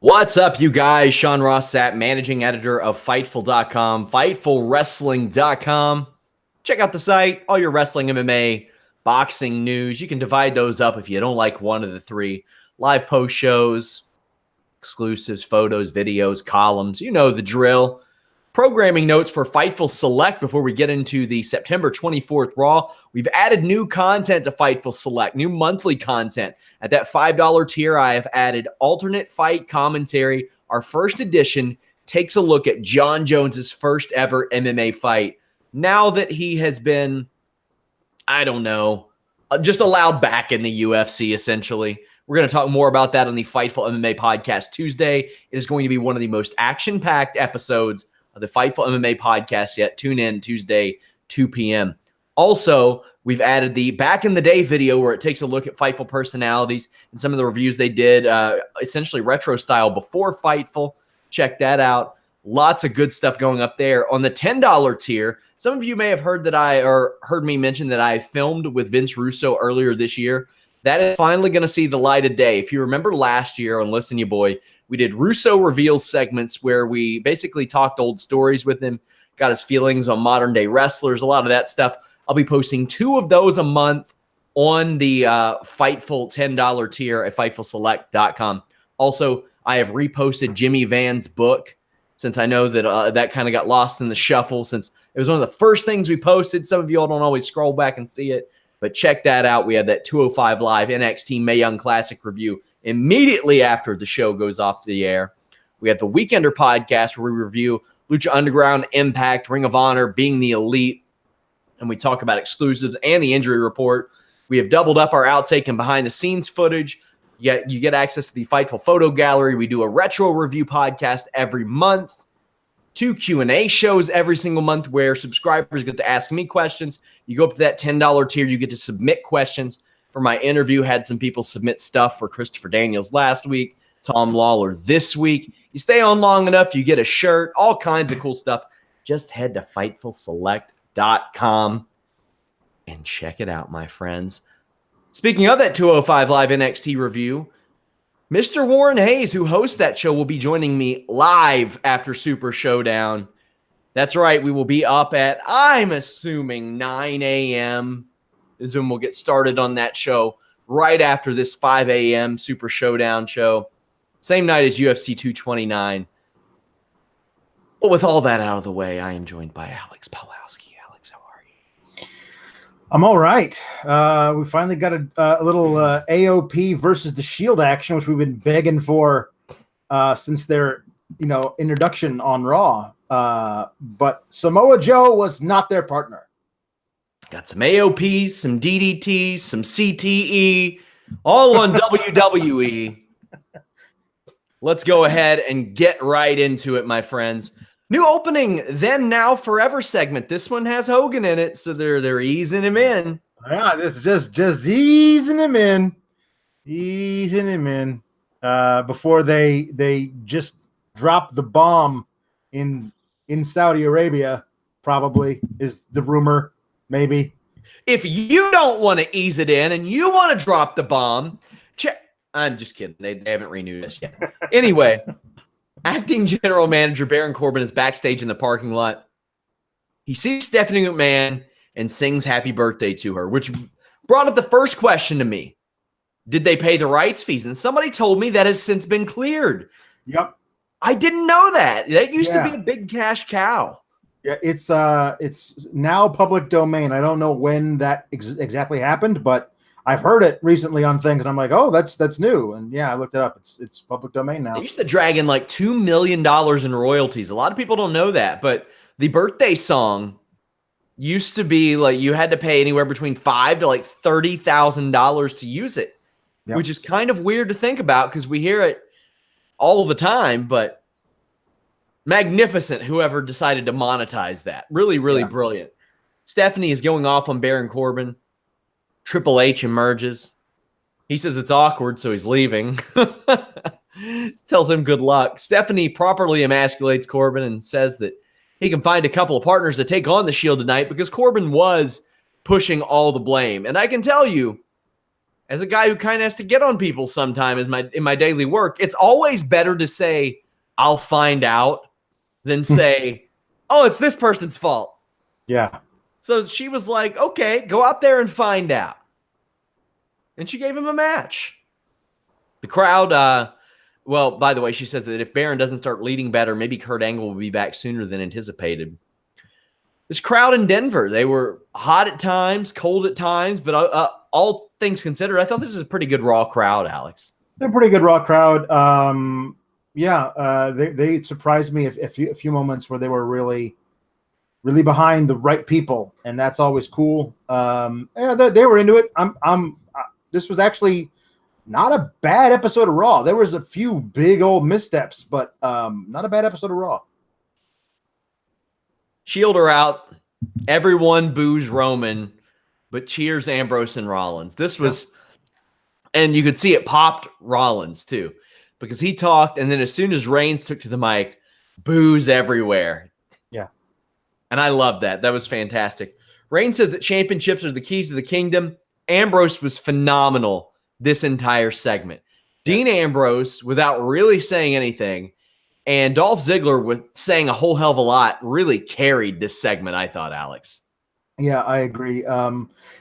What's up, you guys? Sean Ross Sapp, managing editor of Fightful.com, FightfulWrestling.com. Check out the site, all your wrestling, MMA, boxing news. You can divide those up if you don't like one of the three. Live post shows, exclusives, photos, videos, columns. You know the drill. Programming notes for Fightful Select before we get into the September 24th Raw. We've added new content to Fightful Select, new monthly content. At that $5 tier, I have added alternate fight commentary. Our first edition takes a look at John Jones's first ever MMA fight. Now that he has been, just allowed back in the UFC, essentially. We're going to talk more about that on the Fightful MMA podcast Tuesday. It is going to be one of the most action-packed episodes of the Fightful MMA podcast yet. Tune in Tuesday, 2 p.m. Also, we've added the back in the day video where it takes a look at Fightful personalities and some of the reviews they did, essentially retro style before Fightful. Check that out. Lots of good stuff going up there. On the $10 tier, some of you may have heard heard me mention that I filmed with Vince Russo earlier this year. That is finally going to see the light of day. If you remember last year on Listen You Boy, we did Russo Reveals segments where we basically talked old stories with him, got his feelings on modern day wrestlers, a lot of that stuff. I'll be posting 2 of those a month on the Fightful $10 tier at FightfulSelect.com. Also, I have reposted Jimmy Van's book since I know that that kind of got lost in the shuffle since it was one of the first things we posted. Some of you all don't always scroll back and see it, but check that out. We have that 205 Live NXT Mae Young Classic review immediately after the show goes off the air. We have the Weekender podcast where we review Lucha Underground, Impact, Ring of Honor, Being the Elite, and we talk about exclusives and the injury report. We have doubled up our outtake and behind-the-scenes footage. Yet you get access to the Fightful Photo Gallery. We do a retro review podcast every month. 2 Q&A shows every single month where subscribers get to ask me questions. You go up to that $10 tier, you get to submit questions. For my interview, had some people submit stuff for Christopher Daniels last week, Tom Lawler this week. You stay on long enough, you get a shirt, all kinds of cool stuff. Just head to FightfulSelect.com and check it out, my friends. Speaking of that 205 Live NXT review, Mr. Warren Hayes, who hosts that show, will be joining me live after Super Showdown. That's right, we will be up at, I'm assuming, 9 a.m. is when we'll get started on that show right after this 5 a.m. Super Showdown show. Same night as UFC 229. But with all that out of the way, I am joined by Alex Pawlowski. Alex, how are you? I'm all right. We finally got a little AOP versus the Shield action, which we've been begging for since their introduction on Raw. But Samoa Joe was not their partner. Got some AOPs, some DDTs, some CTE, all on WWE. Let's go ahead and get right into it, my friends. New opening, then, now, forever segment. This one has Hogan in it, so they're easing him in. Yeah, it's just easing him in. Before they just drop the bomb in Saudi Arabia, probably, is the rumor. Maybe. If you don't want to ease it in and you want to drop the bomb, I'm just kidding. They haven't renewed us yet. Anyway, acting general manager Baron Corbin is backstage in the parking lot. He sees Stephanie McMahon and sings happy birthday to her, which brought up the first question to me. Did they pay the rights fees? And somebody told me that has since been cleared. Yep. I didn't know that. That used to be a big cash cow. Yeah, it's now public domain. I don't know when that exactly happened, but I've heard it recently on things, and I'm like, oh, that's new. And yeah, I looked it up. It's public domain now. They used to drag in like $2 million in royalties. A lot of people don't know that, but the birthday song used to be like you had to pay anywhere between $5,000 to like $30,000 to use it, which is kind of weird to think about because we hear it all the time, but magnificent whoever decided to monetize that. Really, really brilliant. Stephanie is going off on Baron Corbin. Triple H emerges. He says it's awkward, so he's leaving. Tells him good luck. Stephanie properly emasculates Corbin and says that he can find a couple of partners to take on the Shield tonight because Corbin was pushing all the blame. And I can tell you, as a guy who kind of has to get on people sometime in my daily work, it's always better to say, I'll find out, than say, oh, it's this person's fault. Yeah. So she was like, okay, go out there and find out. And she gave him a match. The crowd, well, by the way, she says that if Baron doesn't start leading better, maybe Kurt Angle will be back sooner than anticipated. This crowd in Denver, they were hot at times, cold at times, but all things considered, I thought this was a pretty good Raw crowd, Alex. They're a pretty good Raw crowd. They surprised me a few moments where they were really behind the right people, and that's always cool. They were into it. This was actually not a bad episode of Raw. There was a few big old missteps, but not a bad episode of Raw. Shield are out. Everyone boos Roman, but cheers Ambrose and Rollins. This was, and you could see it popped Rollins too, because he talked, and then as soon as Reigns took to the mic, boos everywhere. Yeah. And I love that. That was fantastic. Reigns says that championships are the keys to the kingdom. Ambrose was phenomenal this entire segment. Yes. Dean Ambrose, without really saying anything, and Dolph Ziggler, with saying a whole hell of a lot, really carried this segment, I thought, Alex. Yeah, I agree.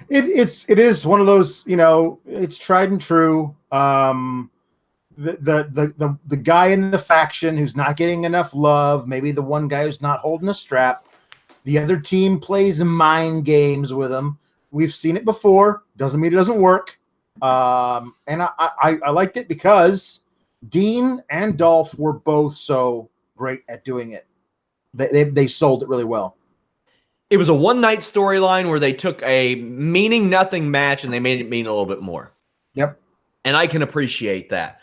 It is one of those, it's tried and true. The guy in the faction who's not getting enough love, maybe the one guy who's not holding a strap. The other team plays mind games with him. We've seen it before. Doesn't mean it doesn't work. And I liked it because Dean and Dolph were both so great at doing it. They sold it really well. It was a one-night storyline where they took a meaning nothing match and they made it mean a little bit more. Yep. And I can appreciate that.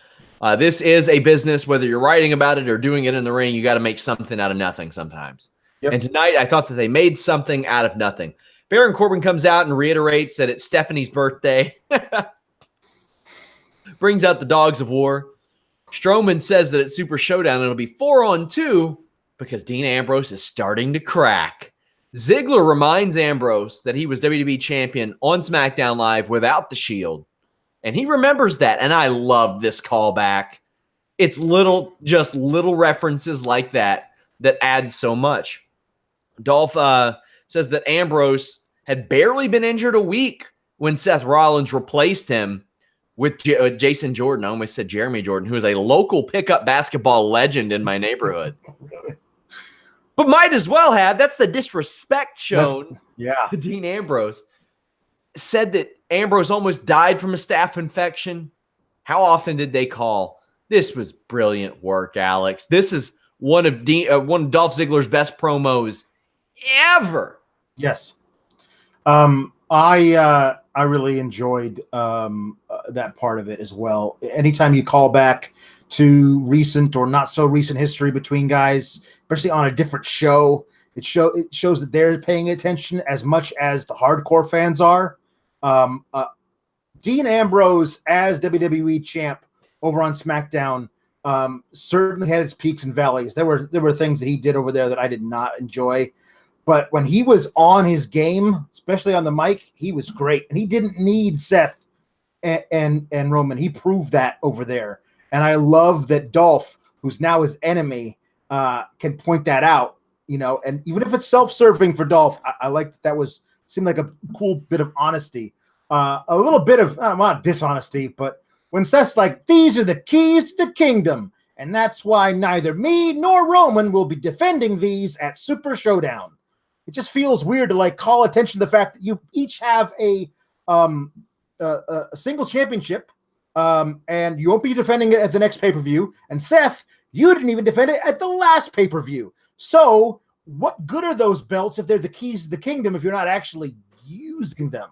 This is a business, whether you're writing about it or doing it in the ring, you got to make something out of nothing sometimes. Yep. And tonight, I thought that they made something out of nothing. Baron Corbin comes out and reiterates that it's Stephanie's birthday. Brings out the Dogs of War. Strowman says that at Super Showdown, it'll be 4-on-2 because Dean Ambrose is starting to crack. Ziggler reminds Ambrose that he was WWE champion on SmackDown Live without the Shield. And he remembers that, and I love this callback. It's little references like that add so much. Dolph says that Ambrose had barely been injured a week when Seth Rollins replaced him with Jason Jordan. I almost said Jeremy Jordan, who is a local pickup basketball legend in my neighborhood. But might as well have. That's the disrespect shown to Dean Ambrose. Said that Ambrose almost died from a staph infection. How often did they call? This was brilliant work, Alex. This is one of Dolph Ziggler's best promos ever. Yes. I really enjoyed that part of it as well. Anytime you call back to recent or not so recent history between guys, especially on a different show, it shows that they're paying attention as much as the hardcore fans are. Dean Ambrose as WWE champ over on SmackDown certainly had its peaks and valleys. There were things that he did over there that I did not enjoy. But when he was on his game, especially on the mic, he was great. And he didn't need Seth and Roman. He proved that over there. And I love that Dolph, who's now his enemy, can point that out, and even if it's self-serving for Dolph, I like that seemed like a cool bit of honesty. A little bit of, not dishonesty, but when Seth's like, these are the keys to the kingdom, and that's why neither me nor Roman will be defending these at Super Showdown. It just feels weird to call attention to the fact that you each have a singles championship, and you won't be defending it at the next pay-per-view. And Seth, you didn't even defend it at the last pay-per-view. So what good are those belts if they're the keys to the kingdom if you're not actually using them?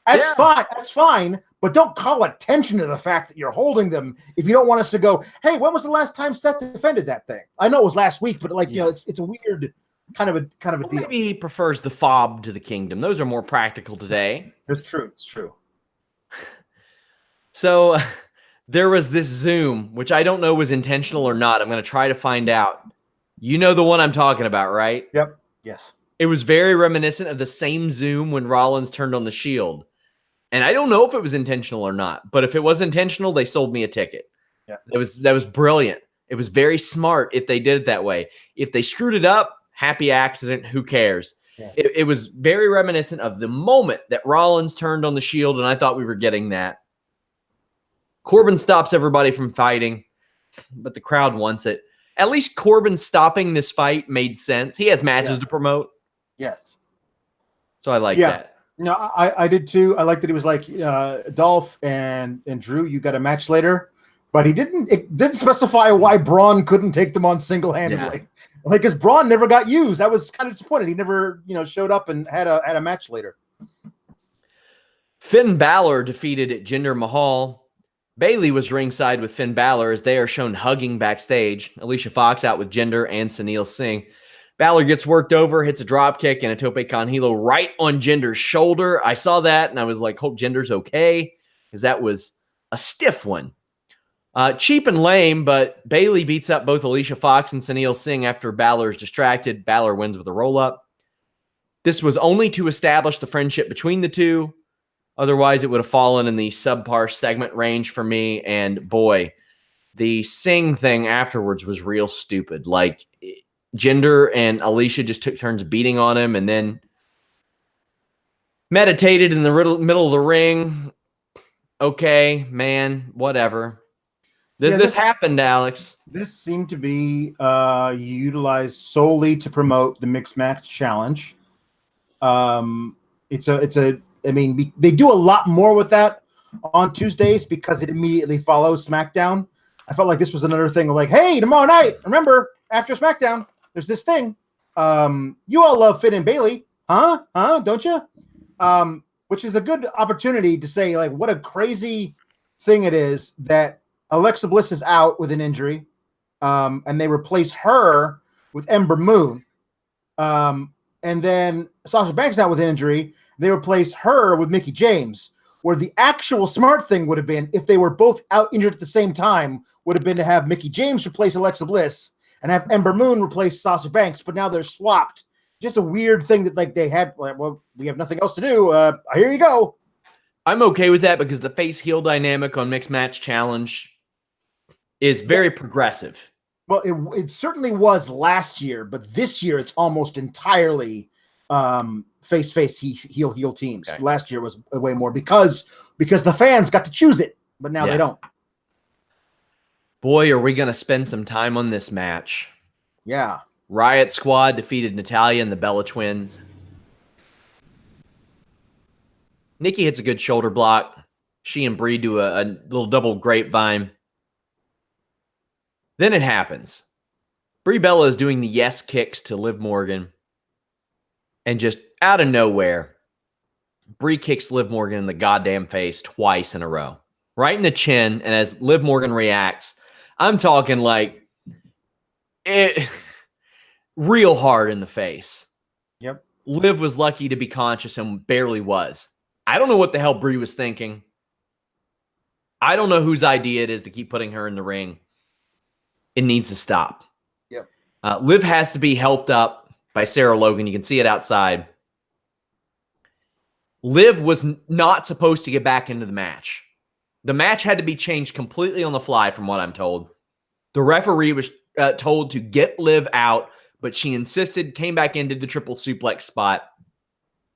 That's fine. That's fine. But don't call attention to the fact that you're holding them if you don't want us to go, hey, when was the last time Seth defended that thing? I know it was last week, but it's a weird kind of a deal. Maybe he prefers the fob to the kingdom. Those are more practical today. It's true. It's true. So there was this Zoom, which I don't know was intentional or not. I'm going to try to find out. You know the one I'm talking about, right? Yep. Yes. It was very reminiscent of the same Zoom when Rollins turned on the Shield. And I don't know if it was intentional or not, but if it was intentional, they sold me a ticket. Yeah. That was brilliant. It was very smart if they did it that way. If they screwed it up, happy accident, who cares? Yeah. It was very reminiscent of the moment that Rollins turned on the Shield, and I thought we were getting that. Corbin stops everybody from fighting, but the crowd wants it. At least Corbin stopping this fight made sense. He has matches to promote. Yes. So I like that. No, I did too. I liked that he was like, Dolph and Drew, you got a match later. But it didn't specify why Braun couldn't take them on single-handedly. Yeah. Like, because Braun never got used. I was kind of disappointed. He never, showed up and had a match later. Finn Balor defeated Jinder Mahal. Bayley was ringside with Finn Balor as they are shown hugging backstage. Alicia Fox out with Jinder and Sunil Singh. Balor gets worked over, hits a dropkick and a tope con hilo right on Jinder's shoulder. I saw that and I was like, hope Jinder's okay, because that was a stiff one. Cheap and lame, but Bayley beats up both Alicia Fox and Sunil Singh after Balor's distracted. Balor wins with a roll-up. This was only to establish the friendship between the two. Otherwise, it would have fallen in the subpar segment range for me. And boy, the Singh thing afterwards was real stupid. Like, Jinder and Alicia just took turns beating on him and then meditated in the middle of the ring. Okay, man, whatever. This happened, Alex. This seemed to be utilized solely to promote the mixed match challenge. I mean, they do a lot more with that on Tuesdays because it immediately follows SmackDown. I felt like this was another thing like, hey, tomorrow night, remember, after SmackDown, there's this thing. You all love Finn and Bayley, huh? Don't you? Which is a good opportunity to say, like, what a crazy thing it is that Alexa Bliss is out with an injury, and they replace her with Ember Moon. And then Sasha Banks out with an injury. They replace her with Mickie James, where the actual smart thing would have been, if they were both out injured at the same time, would have been to have Mickie James replace Alexa Bliss and have Ember Moon replace Sasha Banks, but now they're swapped. Just a weird thing that, like, they had, well, we have nothing else to do. Here you go. I'm okay with that because the face-heel dynamic on Mixed Match Challenge is very progressive. Well, it certainly was last year, but this year it's almost entirely face heel teams. Okay. Last year was way more because the fans got to choose it, but now they don't. Boy, are we going to spend some time on this match. Yeah. Riott Squad defeated Natalya and the Bella Twins. Nikki hits a good shoulder block. She and Brie do a little double grapevine. Then it happens. Brie Bella is doing the yes kicks to Liv Morgan. And just out of nowhere, Brie kicks Liv Morgan in the goddamn face twice in a row. Right in the chin. And as Liv Morgan reacts, I'm talking like it real hard in the face. Yep. Liv was lucky to be conscious and barely was. I don't know what the hell Brie was thinking. I don't know whose idea it is to keep putting her in the ring. It needs to stop. Yep. Liv has to be helped up by Sarah Logan. You can see it outside. Liv was not supposed to get back into the match. The match had to be changed completely on the fly, from what I'm told. The referee was told to get Liv out, but she insisted, came back in, did the triple suplex spot.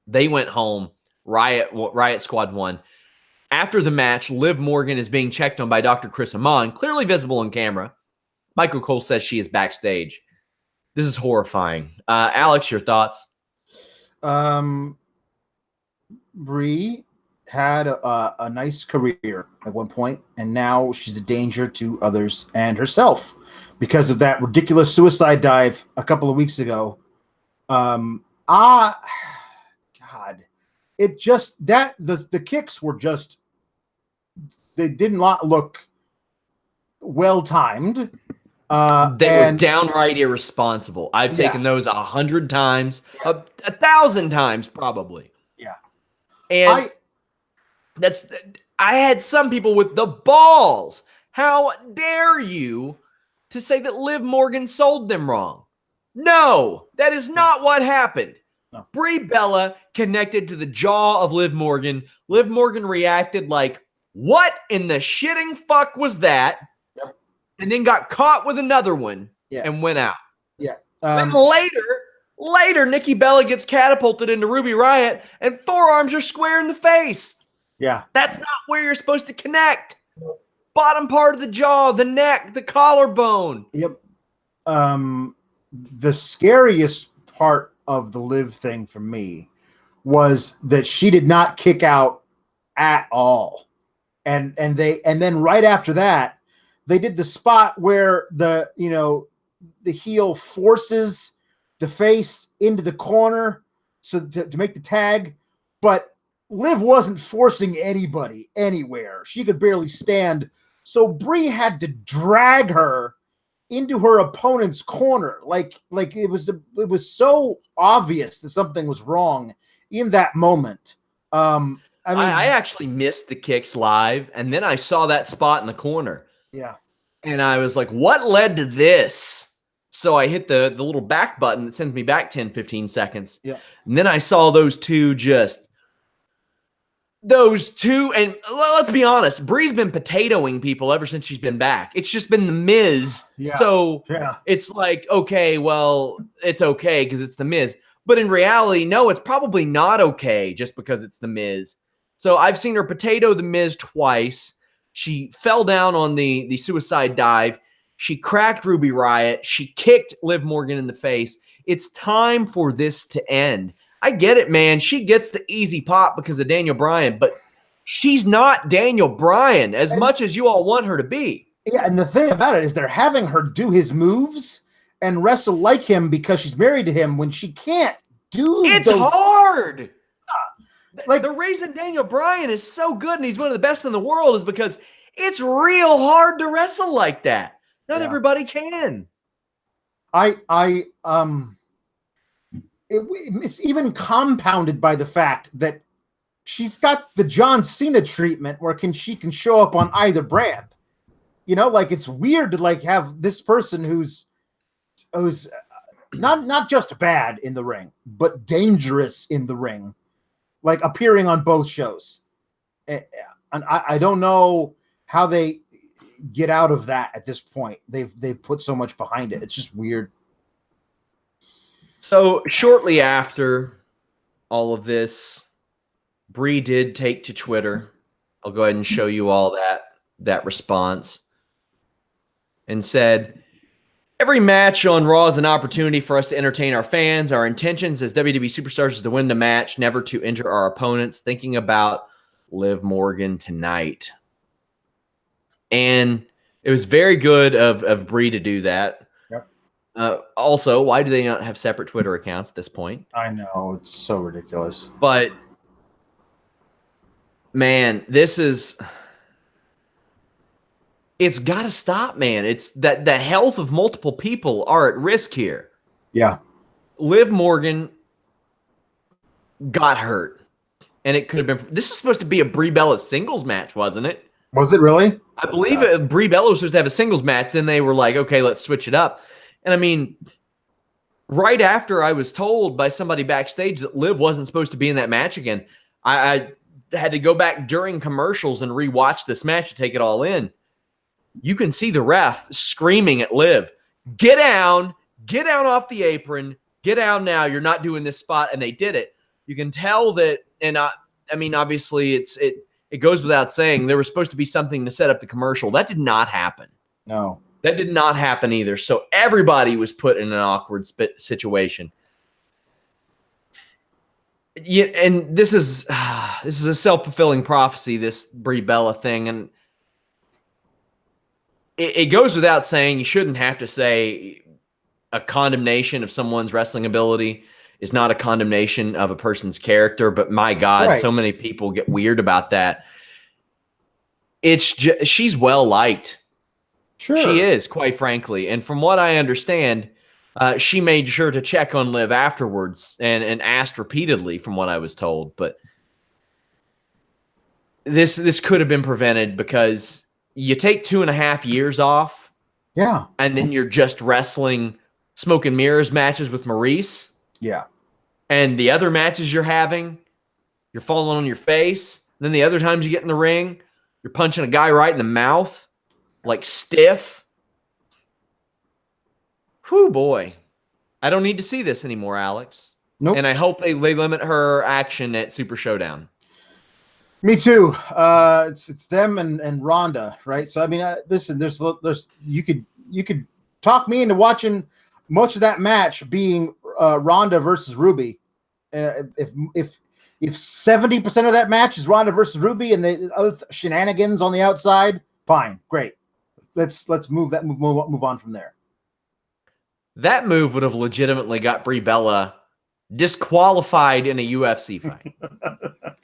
They went home. Riott Squad won. After the match, Liv Morgan is being checked on by Dr. Chris Amon, clearly visible on camera. Michael Cole says she is backstage. This is horrifying. Alex, your thoughts? Brie had a nice career at one point, and now she's a danger to others and herself because of that ridiculous suicide dive a couple of weeks ago. God, it just the kicks were just, they did not look well timed. They were downright irresponsible. I've taken those 100 times, 1,000 times probably. Yeah. And I had some people with the balls. How dare you to say that Liv Morgan sold them wrong? No, that is not what happened. Brie Bella connected to the jaw of Liv Morgan. Liv Morgan reacted like, what in the shitting fuck was that? Yep. And then got caught with another one and went out. Yeah. Then later, Nikki Bella gets catapulted into Ruby Riott and forearms are square in the face. Yeah. That's not where you're supposed to connect. Bottom part of the jaw, the neck, the collarbone. Yep. The scariest part of the Liv thing for me was that she did not kick out at all. And then right after that, they did the spot where the heel forces the face into the corner so to make the tag, but Liv wasn't forcing anybody anywhere. She could barely stand. So Brie had to drag her into her opponent's corner. Like it was so obvious that something was wrong in that moment. I actually missed the kicks live, and then I saw that spot in the corner. Yeah. And I was like, what led to this? So I hit the little back button that sends me back 10, 15 seconds. Yeah. And then I saw those two, and let's be honest, Brie's been potatoing people ever since she's been back. It's just been The Miz. Yeah. So it's like, okay, well, it's okay because it's The Miz. But in reality, no, it's probably not okay just because it's The Miz. So I've seen her potato The Miz twice. She fell down on the suicide dive. She cracked Ruby Riott. She kicked Liv Morgan in the face. It's time for this to end. I get it, man. She gets the easy pop because of Daniel Bryan, but she's not Daniel Bryan as much as you all want her to be. Yeah, and the thing about it is they're having her do his moves and wrestle like him because she's married to him when she can't do It's those. hard. Like the reason Daniel Bryan is so good and he's one of the best in the world is because it's real hard to wrestle like that. Not everybody can. It's even compounded by the fact that she's got the John Cena treatment where she can show up on either brand. Like it's weird to have this person who's not just bad in the ring, but dangerous in the ring, appearing on both shows. And I don't know how they get out of that at this point. They've put so much behind it. It's just weird. So shortly after all of this, Brie did take to Twitter. I'll go ahead and show you all that response. And said, every match on Raw is an opportunity for us to entertain our fans. Our intentions as WWE superstars is to win the match, never to injure our opponents. Thinking about Liv Morgan tonight. And it was very good of Brie to do that. Also, why do they not have separate Twitter accounts at this point? I know, it's so ridiculous. But man, it's got to stop, man. It's that the health of multiple people are at risk here. Yeah. Liv Morgan got hurt, and it could have been. This was supposed to be a Brie Bella singles match, wasn't it? Was it really? I believe Brie Bella was supposed to have a singles match. Then they were like, okay, let's switch it up. And I mean, right after I was told by somebody backstage that Liv wasn't supposed to be in that match again, I had to go back during commercials and rewatch this match to take it all in. You can see the ref screaming at Liv, get down off the apron, get down now, you're not doing this spot, and they did it. You can tell that, and I mean, obviously it goes without saying, there was supposed to be something to set up the commercial. That did not happen. No. That did not happen either. So everybody was put in an awkward situation. Yeah, and this is a self-fulfilling prophecy, this Brie Bella thing, and it goes without saying, you shouldn't have to say a condemnation of someone's wrestling ability is not a condemnation of a person's character, but my God, so many people get weird about that. It's just, she's well liked. Sure. She is, quite frankly. And from what I understand, she made sure to check on Liv afterwards and asked repeatedly, from what I was told. But this could have been prevented because you take 2.5 years off. Yeah. And then you're just wrestling smoke and mirrors matches with Maurice. Yeah. And the other matches you're having, you're falling on your face. And then the other times you get in the ring, you're punching a guy right in the mouth, like stiff. Whew, boy. I don't need to see this anymore, Alex. Nope. And I hope they limit her action at Super Showdown. Me too. It's them and Ronda, right? So I mean, listen, there's you could talk me into watching much of that match being Ronda versus Ruby. If 70% of that match is Ronda versus Ruby and the other shenanigans on the outside, fine, great. Let's move on from there. That move would have legitimately got Brie Bella disqualified in a UFC fight.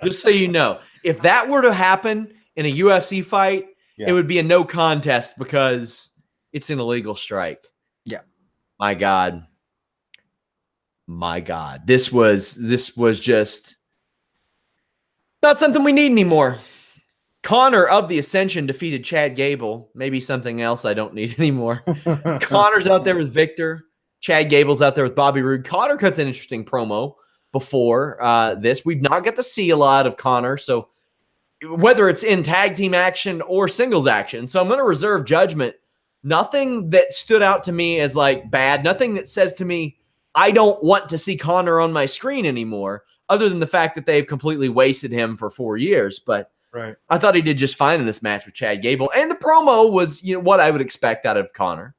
Just so you know, if that were to happen in a UFC fight, it would be a no contest because it's an illegal strike. Yeah. My God. This was just not something we need anymore. Konnor of the Ascension defeated Chad Gable. Maybe something else I don't need anymore. Connor's out there with Victor. Chad Gable's out there with Bobby Roode. Konnor cuts an interesting promo before this. We've not got to see a lot of Konnor, so whether it's in tag team action or singles action. So I'm going to reserve judgment. Nothing that stood out to me as like bad. Nothing that says to me, I don't want to see Konnor on my screen anymore, other than the fact that they've completely wasted him for 4 years. But right. I thought he did just fine in this match with Chad Gable. And the promo was, what I would expect out of Konnor.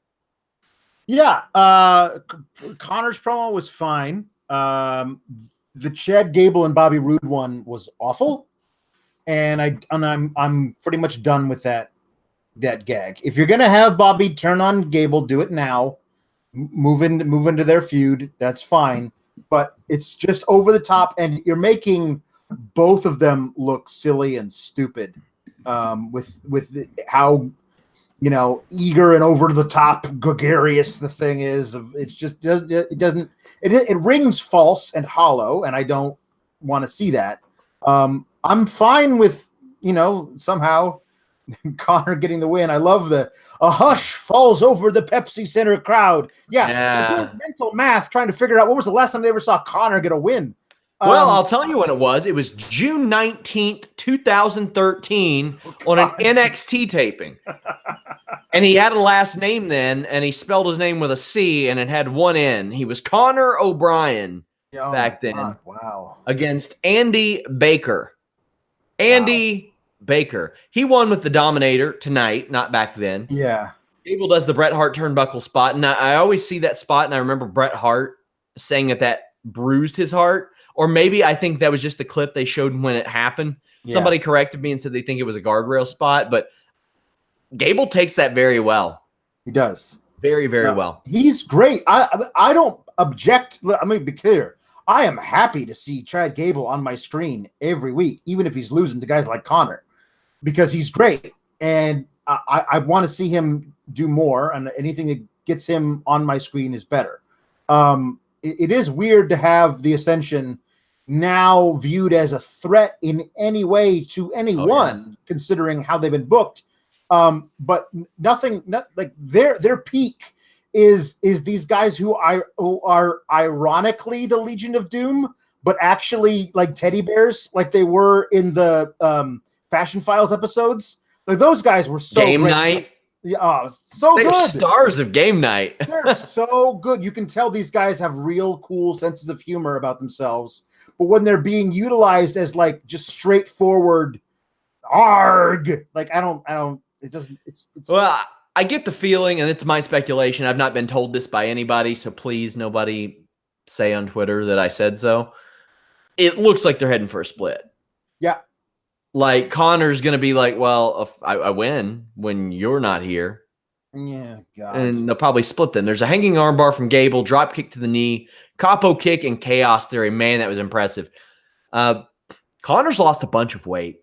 Yeah. Connor's promo was fine. The Chad Gable and Bobby Roode one was awful. And I'm pretty much done with that gag. If you're gonna have Bobby turn on Gable, do it now. Move into their feud. That's fine. But it's just over the top, and you're making both of them look silly and stupid. With how eager and over the top, gregarious the thing is. It's just it rings false and hollow, and I don't want to see that. I'm fine with somehow Konnor getting the win. I love a hush falls over the Pepsi Center crowd. Yeah. Mental math trying to figure out what was the last time they ever saw Konnor get a win. Well, I'll tell you when it was. It was June 19th, 2013 on an NXT taping. And he had a last name then, and he spelled his name with a C, and it had one N. He was Konnor O'Brien back then. God, wow. Against Andy Baker. Andy Baker. He won with the Dominator tonight, not back then. Yeah. Gable does the Bret Hart turnbuckle spot, and I always see that spot, and I remember Bret Hart saying that bruised his heart. Or maybe I think that was just the clip they showed when it happened. Yeah. Somebody corrected me and said they think it was a guardrail spot, but Gable takes that very well. He does. Very, very well. He's great. I don't object. Let me be clear. I am happy to see Chad Gable on my screen every week, even if he's losing to guys like Konnor, because he's great. And I want to see him do more, and anything that gets him on my screen is better. It is weird to have the Ascension now viewed as a threat in any way to anyone, considering how they've been booked. But like their peak is these guys who are ironically the Legion of Doom, but actually like teddy bears, like they were in the Fashion Files episodes. Like those guys were so Game great. Night. Yeah, so They're good. Stars of Game Night. They're so good. You can tell these guys have real cool senses of humor about themselves. But when they're being utilized as like just straightforward arg, like I don't it doesn't it's well, I get the feeling, and it's my speculation. I've not been told this by anybody, so please nobody say on Twitter that I said so. It looks like they're heading for a split. Yeah. Like, Connor's going to be like, well, if I win when you're not here. Yeah, God. And they'll probably split them. There's a hanging armbar from Gable, drop kick to the knee, capo kick, and chaos theory. Man, that was impressive. Connor's lost a bunch of weight.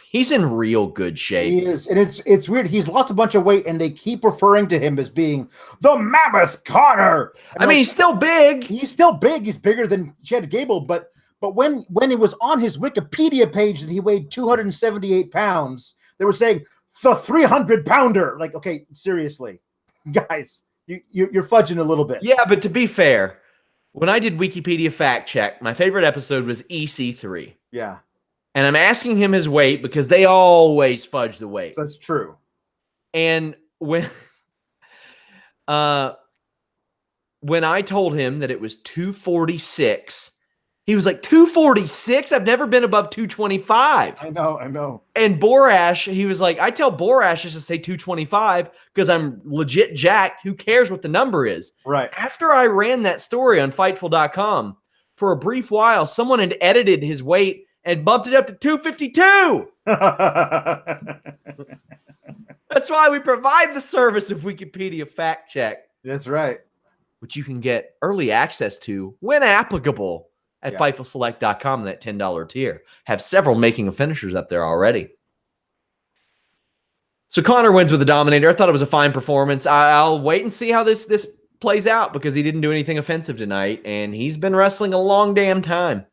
He's in real good shape. He is. And it's weird. He's lost a bunch of weight, and they keep referring to him as being the Mammoth Konnor. I mean, he's still big. He's still big. He's bigger than Chad Gable, but when it was on his Wikipedia page that he weighed 278 pounds, they were saying the 300-pounder. Like, okay, seriously, guys, you're fudging a little bit. Yeah, but to be fair, When I did Wikipedia fact check, my favorite episode was EC3. Yeah. And I'm asking him his weight because they always fudge the weight. That's true. And when I told him that it was 246, he was like, 246? I've never been above 225. I know. And Borash, he was like, I tell Borash just to say 225 because I'm legit jacked. Who cares what the number is? Right. After I ran that story on Fightful.com, for a brief while, someone had edited his weight and bumped it up to 252. That's why we provide the service of Wikipedia fact check. That's right. Which you can get early access to when applicable at FightfulSelect.com, that $10 tier. Have several making of finishers up there already. So Konnor wins with the Dominator. I thought it was a fine performance. I'll wait and see how this plays out because he didn't do anything offensive tonight, and he's been wrestling a long damn time.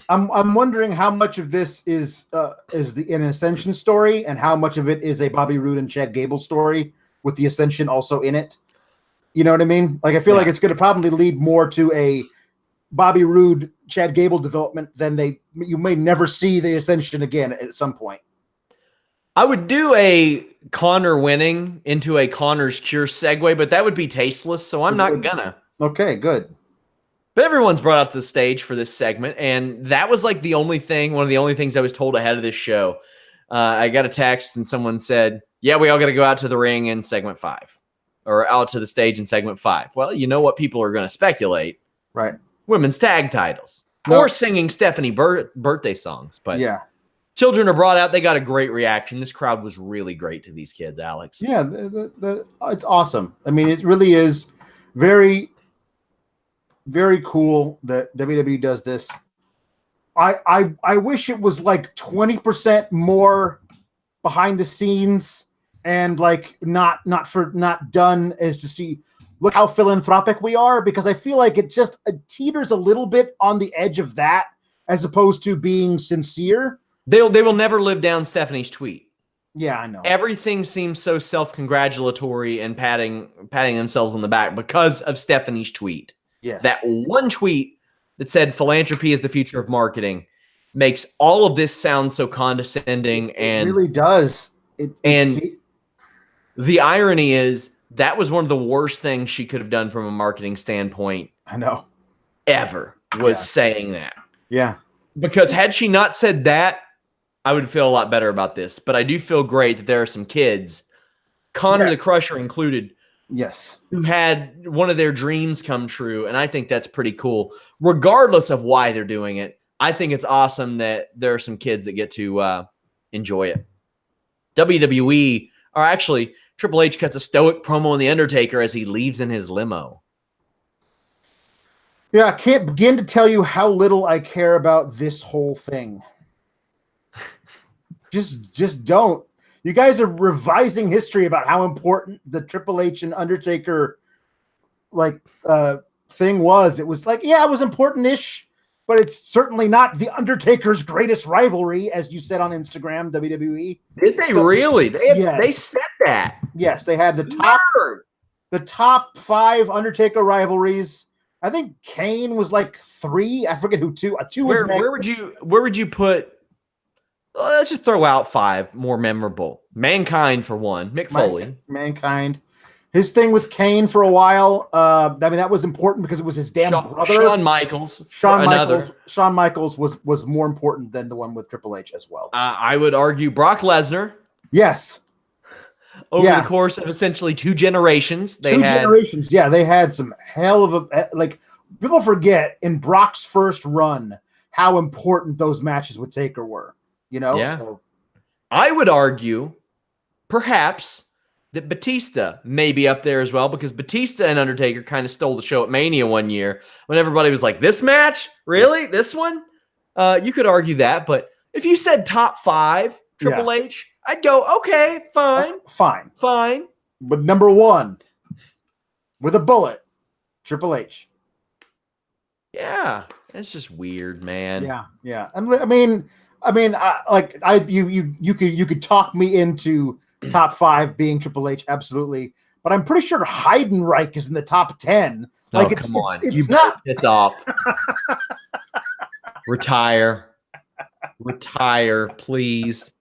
I'm wondering how much of this is an Ascension story and how much of it is a Bobby Roode and Chad Gable story with the Ascension also in it. You know what I mean? Like, I feel like it's going to probably lead more to a Bobby Roode, Chad Gable development than you may never see the Ascension again at some point. I would do a Konnor winning into a Connor's Cure segue, but that would be tasteless, so I'm not gonna. Okay, good. But everyone's brought up to the stage for this segment, and that was like one of the only things I was told ahead of this show. I got a text, and someone said, yeah, we all got to go out to the ring in segment 5, or out to the stage in segment 5. Well, you know what people are going to speculate. Right. Women's tag titles. Or singing Stephanie birthday songs. But yeah. Children are brought out. They got a great reaction. This crowd was really great to these kids, Alex. Yeah, it's awesome. I mean, it really is very, very cool that WWE does this. I wish it was like 20% more behind the scenes and like not done as to see, look how philanthropic we are, because I feel like it just teeters a little bit on the edge of that as opposed to being sincere. They will never live down Stephanie's tweet. Yeah, I know. Everything seems so self-congratulatory and patting themselves on the back because of Stephanie's tweet. Yes. That one tweet that said philanthropy is the future of marketing makes all of this sound so condescending. It really does. The irony is that was one of the worst things she could have done from a marketing standpoint. I know. Ever was saying that. Yeah. Because had she not said that, I would feel a lot better about this. But I do feel great that there are some kids, Konnor the Crusher included, who had one of their dreams come true. And I think that's pretty cool. Regardless of why they're doing it, I think it's awesome that there are some kids that get to enjoy it. WWE, or actually, Triple H cuts a stoic promo on The Undertaker as he leaves in his limo. Yeah, I can't begin to tell you how little I care about this whole thing. Just don't. You guys are revising history about how important the Triple H and Undertaker thing was. It was like, yeah, it was important-ish, but it's certainly not the Undertaker's greatest rivalry, as you said on Instagram, WWE. Did they really? They said that. Yes, they had the top 5 Undertaker rivalries. I think Kane was like 3. I forget who 2. 2 was where would you put? Let's just throw out 5 more memorable. Mankind for one. Mick Foley. Mankind. His thing with Kane for a while. I mean, that was important because it was his damn brother. Shawn Michaels. Shawn Michaels was more important than the one with Triple H as well. I would argue Brock Lesnar. Yes. Over the course of essentially 2 generations. They had some hell of a people forget in Brock's first run how important those matches with Taker were. You know? Yeah. So. I would argue perhaps that Batista may be up there as well, because Batista and Undertaker kind of stole the show at Mania one year when everybody was like, this match? Really? This one? You could argue that, but if you said top 5 Triple H, I'd go, okay, fine. Fine. But number 1, with a bullet, Triple H. Yeah, it's just weird, man. Yeah. You could talk me into top 5 being Triple H, absolutely. but I'm pretty sure Heidenreich is in the top 10. Like, come on. It's you not. Piss off. Retire, please.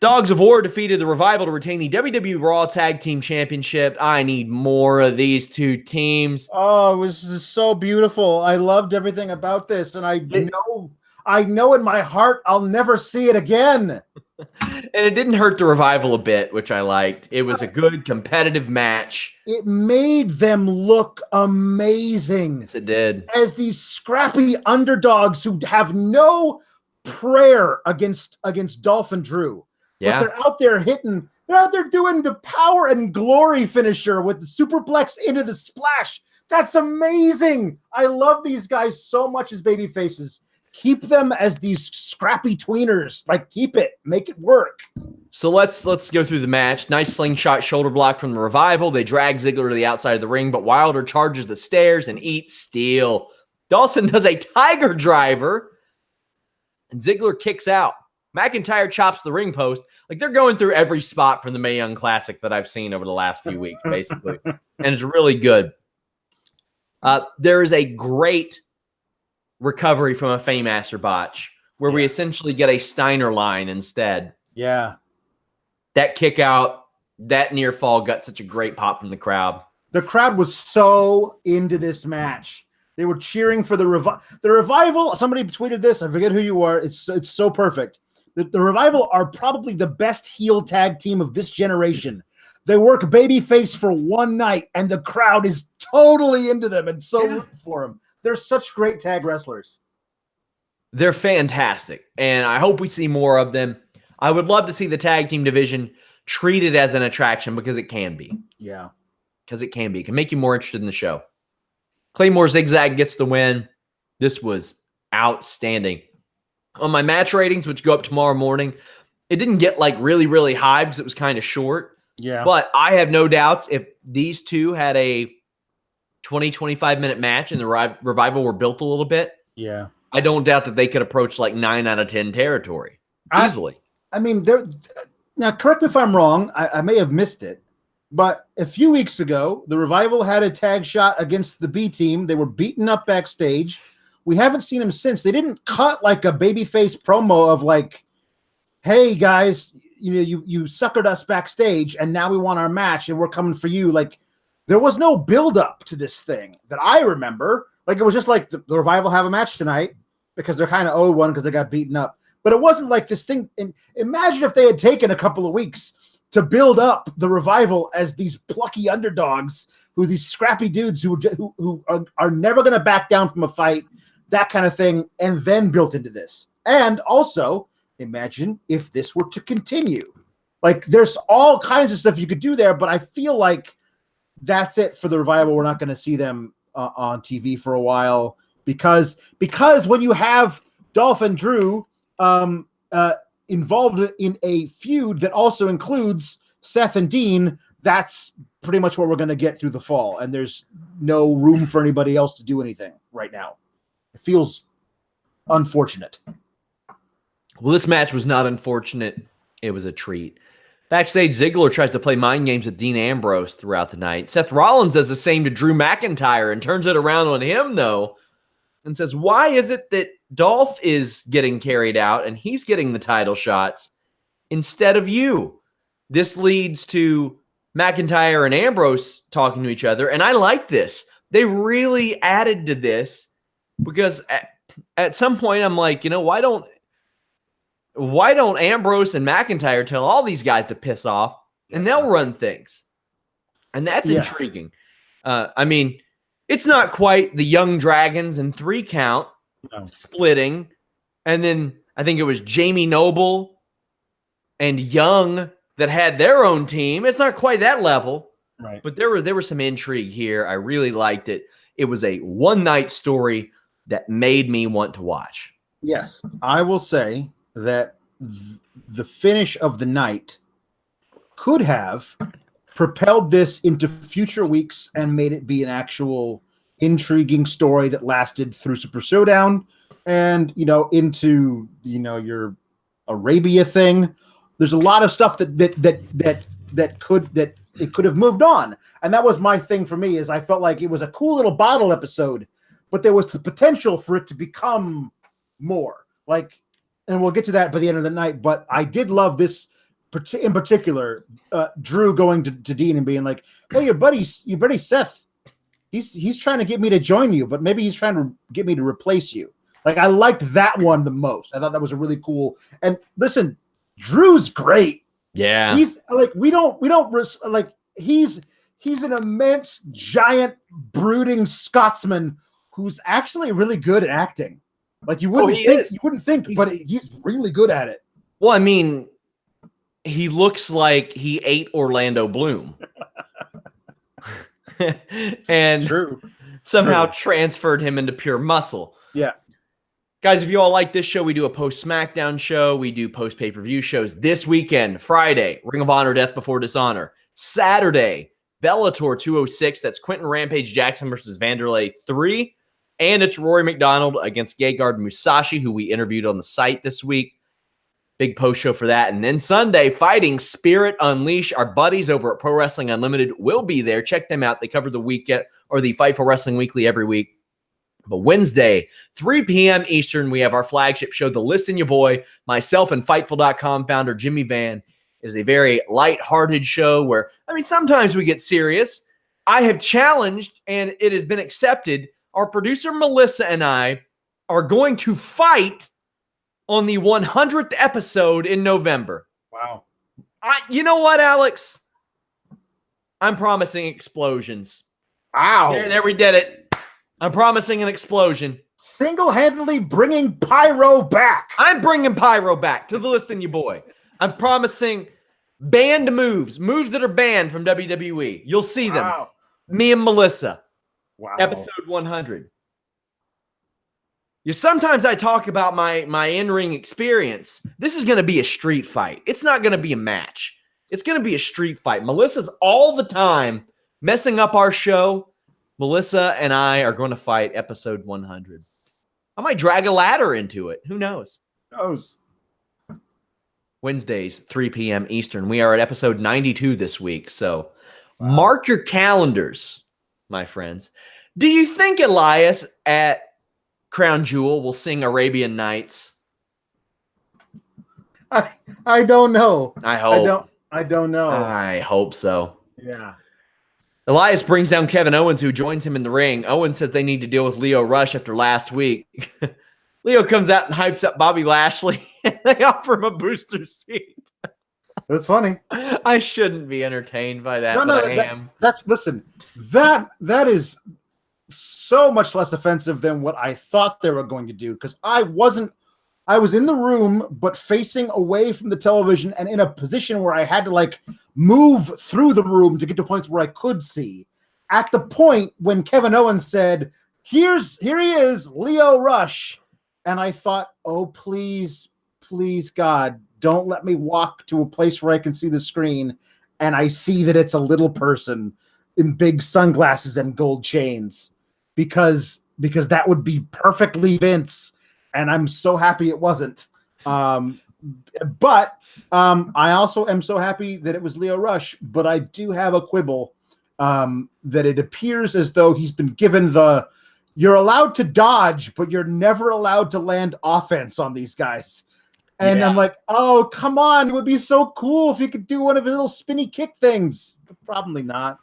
Dogs of War defeated the Revival to retain the WWE Raw Tag Team Championship. I need more of these two teams. Oh, it was so beautiful. I loved everything about this, and I know in my heart I'll never see it again. And it didn't hurt the Revival a bit, which I liked. It was a good competitive match. It made them look amazing. Yes, it did. As these scrappy underdogs who have no prayer against Dolph and Drew. Yeah. But they're out there they're out there doing the power and glory finisher with the superplex into the splash. That's amazing. I love these guys so much as baby faces. Keep them as these scrappy tweeners. Like, keep it. Make it work. So let's go through the match. Nice slingshot shoulder block from the Revival. They drag Ziggler to the outside of the ring, but Wilder charges the stairs and eats steel. Dawson does a tiger driver, and Ziggler kicks out. McIntyre chops the ring post. Like, they're going through every spot from the Mae Young Classic that I've seen over the last few weeks, basically. And it's really good. There is a great recovery from a Faymaster botch where we essentially get a Steiner line instead. Yeah. That kick out, that near fall got such a great pop from the crowd. The crowd was so into this match. They were cheering for the Revival. Somebody tweeted this. I forget who you are. It's so perfect. The Revival are probably the best heel tag team of this generation. They work babyface for one night, and the crowd is totally into them and so rooting for them. They're such great tag wrestlers. They're fantastic, and I hope we see more of them. I would love to see the tag team division treated as an attraction because it can be. Yeah. Because it can be. It can make you more interested in the show. Claymore Zigzag gets the win. This was outstanding. On my match ratings, which go up tomorrow morning, it didn't get like really, really high because it was kind of short. Yeah. But I have no doubts if these two had a 20, 25-minute match and the Revival were built a little bit. Yeah. I don't doubt that they could approach like 9 out of 10 territory easily. I mean, now correct me if I'm wrong. I may have missed it, but a few weeks ago, the Revival had a tag shot against the B team. They were beaten up backstage. We haven't seen them since. They didn't cut like a babyface promo of like, "Hey guys, you suckered us backstage, and now we want our match, and we're coming for you." Like, there was no build up to this thing that I remember. Like, it was just like the Revival have a match tonight because they're kind of owed one because they got beaten up. But it wasn't like this thing. And imagine if they had taken a couple of weeks to build up the Revival as these plucky underdogs, these scrappy dudes who are never going to back down from a fight, that kind of thing, and then built into this. And also, imagine if this were to continue. Like, there's all kinds of stuff you could do there, but I feel like that's it for the Revival. We're not going to see them on TV for a while because when you have Dolph and Drew involved in a feud that also includes Seth and Dean, that's pretty much what we're going to get through the fall. And there's no room for anybody else to do anything right now. It feels unfortunate. Well, this match was not unfortunate. It was a treat. Backstage, Ziggler tries to play mind games with Dean Ambrose throughout the night. Seth Rollins does the same to Drew McIntyre and turns it around on him, though, and says, why is it that Dolph is getting carried out and he's getting the title shots instead of you? This leads to McIntyre and Ambrose talking to each other, and I like this. They really added to this because at some point I'm like, why don't Ambrose and McIntyre tell all these guys to piss off and they'll run things? And that's intriguing. I mean, it's not quite the Young Dragons and 3 count splitting. And then I think it was Jamie Noble and Young that had their own team. It's not quite that level. Right. But there was some intrigue here. I really liked it. It was a one-night story that made me want to watch. Yes, I will say that the finish of the night could have propelled this into future weeks and made it be an actual intriguing story that lasted through Super Showdown and, into, your Arabia thing. There's a lot of stuff that it could have moved on. And that was my thing for me, is I felt like it was a cool little bottle episode, but there was the potential for it to become more. Like, and we'll get to that by the end of the night, but I did love this in particular, Drew going to Dean and being like, "Hey, your buddy Seth, he's trying to get me to join you, but maybe he's trying to get me to replace you." Like, I liked that one the most. I thought that was a really cool. And listen, Drew's great. Yeah, he's like, he's an immense, giant, brooding Scotsman who's actually really good at acting. Like, you wouldn't think, but he's really good at it. Well, I mean, he looks like he ate Orlando Bloom. And somehow transferred him into pure muscle. Yeah. Guys, if you all like this show, we do a post-SmackDown show. We do post-pay-per-view shows this weekend. Friday, Ring of Honor, Death Before Dishonor. Saturday, Bellator 206. That's Quentin Rampage Jackson versus Vanderlei 3. And it's Rory McDonald against Gegard Musashi, who we interviewed on the site this week. Big post show for that. And then Sunday, Fighting Spirit Unleash. Our buddies over at Pro Wrestling Unlimited will be there. Check them out. They cover the weekend or the Fightful Wrestling Weekly every week. But Wednesday, 3 p.m. Eastern, we have our flagship show, The List and Your Boy, myself and Fightful.com founder Jimmy Van. It is a very lighthearted show where, I mean, sometimes we get serious. I have challenged, and it has been accepted, our producer Melissa and I are going to fight on the 100th episode in November. Wow. You know what, Alex? I'm promising explosions. Wow. There we did it. I'm promising an explosion. Single-handedly bringing Pyro back. I'm bringing Pyro back to The List and Your Boy. I'm promising banned moves that are banned from WWE. You'll see them. Wow. Me and Melissa. Wow. Episode 100. Sometimes I talk about my in-ring experience. This is going to be a street fight. It's not going to be a match. It's going to be a street fight. Melissa's all the time messing up our show. Melissa and I are going to fight episode 100. I might drag a ladder into it. Who knows? Wednesdays, 3 p.m. Eastern. We are at episode 92 this week. So mark your calendars, my friends. Do you think Elias at Crown Jewel will sing Arabian Nights? I don't know. I hope. I don't know. I hope so. Yeah. Elias brings down Kevin Owens, who joins him in the ring. Owens says they need to deal with Lio Rush after last week. Lio comes out and hypes up Bobby Lashley, and they offer him a booster seat. That's funny. I shouldn't be entertained by that, but I am. Listen, that is so much less offensive than what I thought they were going to do, because I was in the room but facing away from the television and in a position where I had to like move through the room to get to points where I could see. At the point when Kevin Owens said, here he is, Lio Rush, and I thought, oh, please God, don't let me walk to a place where I can see the screen and I see that it's a little person in big sunglasses and gold chains. Because that would be perfectly Vince, and I'm so happy it wasn't. But I also am so happy that it was Lio Rush. But I do have a quibble that it appears as though he's been given you're allowed to dodge, but you're never allowed to land offense on these guys. And I'm like, oh, come on. It would be so cool if he could do one of his little spinny kick things. But probably not.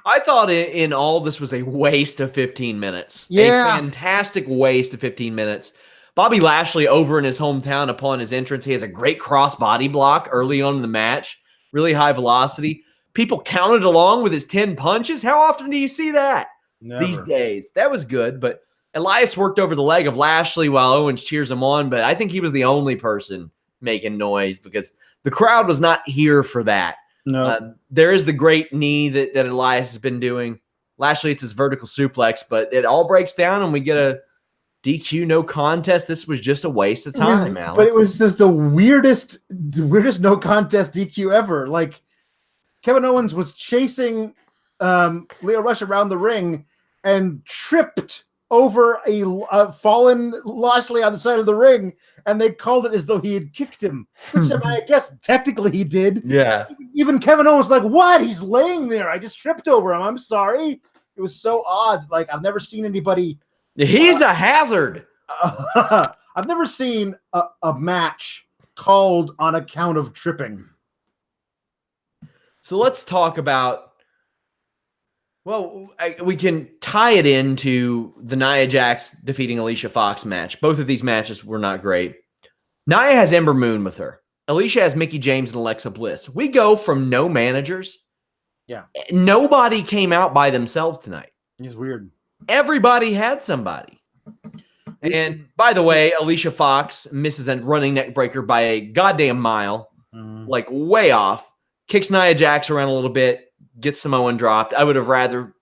I thought in all this was a waste of 15 minutes. Yeah. A fantastic waste of 15 minutes. Bobby Lashley over in his hometown upon his entrance. He has a great cross body block early on in the match. Really high velocity. People counted along with his 10 punches. How often do you see that these days? That was good, but Elias worked over the leg of Lashley while Owens cheers him on, but I think he was the only person making noise because the crowd was not here for that. No. There is the great knee that Elias has been doing. Lashley, it's his vertical suplex, but it all breaks down and we get a DQ no contest. This was just a waste of time, Alex. But it was just the weirdest no contest DQ ever. Like, Kevin Owens was chasing Lio Rush around the ring and tripped over a fallen Lashley on the side of the ring, and they called it as though he had kicked him, which I guess technically he did. Yeah. Even Kevin Owens was like, what? He's laying there. I just tripped over him. I'm sorry. It was so odd. Like, I've never seen anybody. He's a hazard. I've never seen a match called on account of tripping. So let's talk about, well, we can tie it into the Nia Jax defeating Alicia Fox match. Both of these matches were not great. Nia has Ember Moon with her. Alicia has Mickie James and Alexa Bliss. We go from no managers. Yeah. Nobody came out by themselves tonight. It's weird. Everybody had somebody. And by the way, Alicia Fox misses a running neck breaker by a goddamn mile, like way off, kicks Nia Jax around a little bit, gets Samoan dropped. I would have rather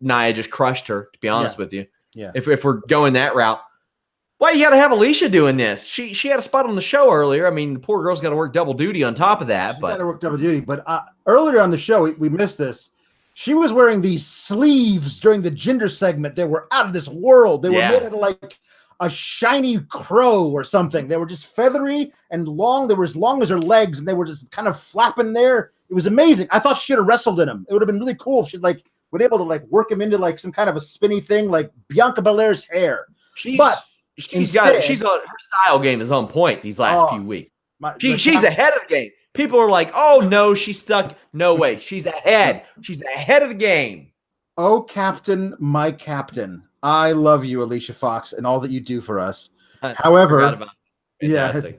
Nia just crushed her, to be honest with you. Yeah. If we're going that route. Why you got to have Alicia doing this? She had a spot on the show earlier. I mean, the poor girl's got to work double duty on top of that. She's got to work double duty. But earlier on the show, we missed this. She was wearing these sleeves during the Jinder segment. They were out of this world. They were made out of like a shiny crow or something. They were just feathery and long. They were as long as her legs, and they were just kind of flapping there. It was amazing. I thought she should have wrestled in them. It would have been really cool if she'd like been able to like work him into like some kind of a spinny thing, like Bianca Belair's hair. Her style game is on point these last few weeks. She's ahead of the game. People are like, oh no, she's stuck. No way. She's ahead. She's ahead of the game. Oh, Captain, my Captain. I love you, Alicia Fox, and all that you do for us. However, this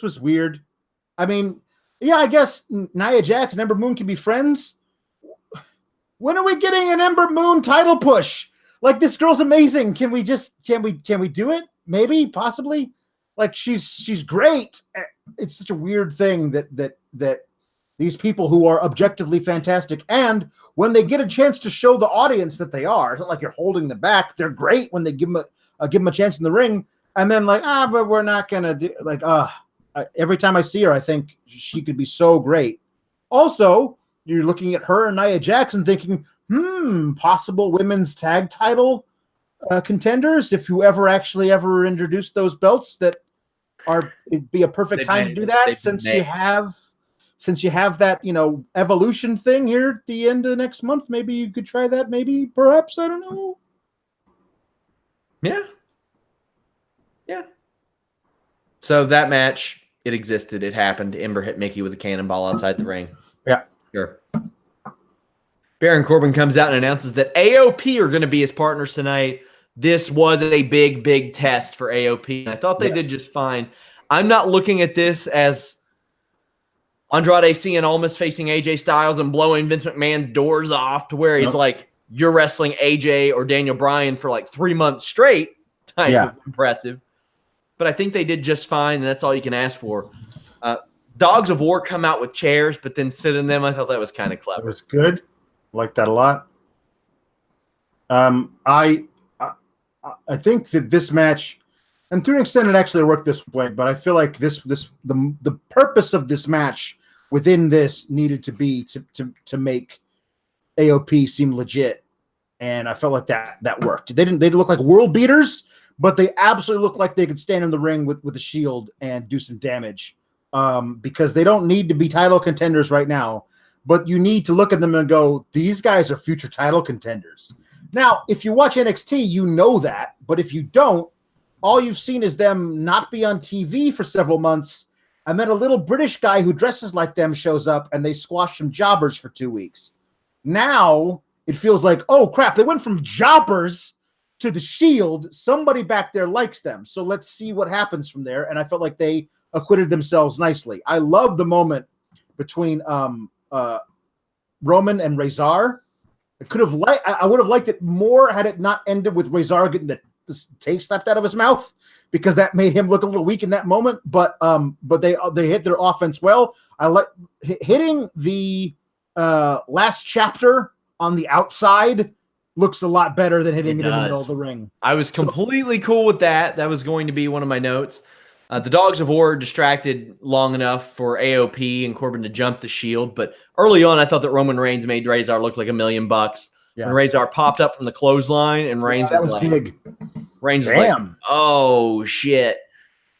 was weird. I mean, I guess Nia Jax and Ember Moon can be friends. When are we getting an Ember Moon title push? Like, this girl's amazing. Can we do it? Maybe, possibly. Like, she's great. It's such a weird thing that these people who are objectively fantastic, and when they get a chance to show the audience that they are, it's not like you're holding them back. They're great when they give them a chance in the ring, and then like, but we're not gonna do like, every time I see her, I think she could be so great. Also, you're looking at her and Nia Jax and thinking, possible women's tag title contenders. If you ever introduced those belts, it'd be a perfect time to do that since you have that, evolution thing here at the end of next month. Maybe you could try that. Maybe, perhaps, I don't know. Yeah. So that match, it existed. It happened. Ember hit Mickie with a cannonball outside the ring. Yeah. Sure. Baron Corbin comes out and announces that AOP are going to be his partners tonight. This was a big, big test for AOP. I thought they did just fine. I'm not looking at this as Andrade Cien Almas facing AJ Styles and blowing Vince McMahon's doors off to where he's like, you're wrestling AJ or Daniel Bryan for like 3 months straight. Type of impressive. But I think they did just fine, and that's all you can ask for. Dogs of War come out with chairs, but then sit in them. I thought that was kind of clever. It was good. Like that a lot. I think that this match, and to an extent it actually worked this way, but I feel like the purpose of this match within this needed to be to make AOP seem legit, and I felt like that worked. They didn't look like world beaters, but they absolutely looked like they could stand in the ring with a shield and do some damage, because they don't need to be title contenders right now, but you need to look at them and go, these guys are future title contenders. Now, if you watch NXT, you know that, but if you don't, all you've seen is them not be on TV for several months, and then a little British guy who dresses like them shows up, and they squash some jobbers for 2 weeks. Now, it feels like, oh, crap, they went from jobbers to the Shield. Somebody back there likes them, so let's see what happens from there, and I felt like they acquitted themselves nicely. I love the moment between Roman and Razor. I would have liked it more had it not ended with Razor getting the taste slapped out of his mouth, because that made him look a little weak in that moment. But they hit their offense well. I like hitting the last chapter on the outside looks a lot better than hitting it in the middle of the ring. I was completely cool with that. That was going to be one of my notes. The Dogs of War distracted long enough for AOP and Corbin to jump the Shield, but early on I thought that Roman Reigns made Razor look like $1 million. when Razor popped up from the clothesline, and Reigns that was big. Reigns was like, oh shit.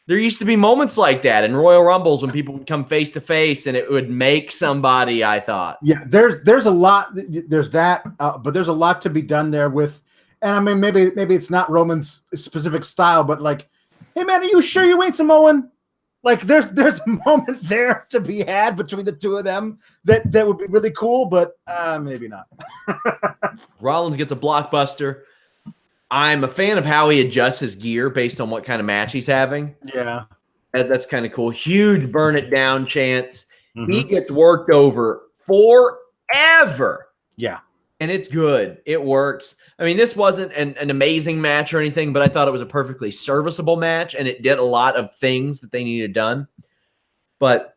There used to be moments like that in Royal Rumbles when people would come face to face and it would make somebody, I thought. Yeah, there's a lot. There's that, but there's a lot to be done there with, and I mean, maybe it's not Roman's specific style, but like, hey man, are you sure you ain't Samoan? Like, there's a moment there to be had between the two of them that would be really cool, but maybe not. Rollins gets a blockbuster. I'm a fan of how he adjusts his gear based on what kind of match he's having. Yeah. That's kind of cool. Huge burn it down chance. He gets worked over forever. Yeah. And it's good. It works. I mean, this wasn't an amazing match or anything, but I thought it was a perfectly serviceable match, and it did a lot of things that they needed done. But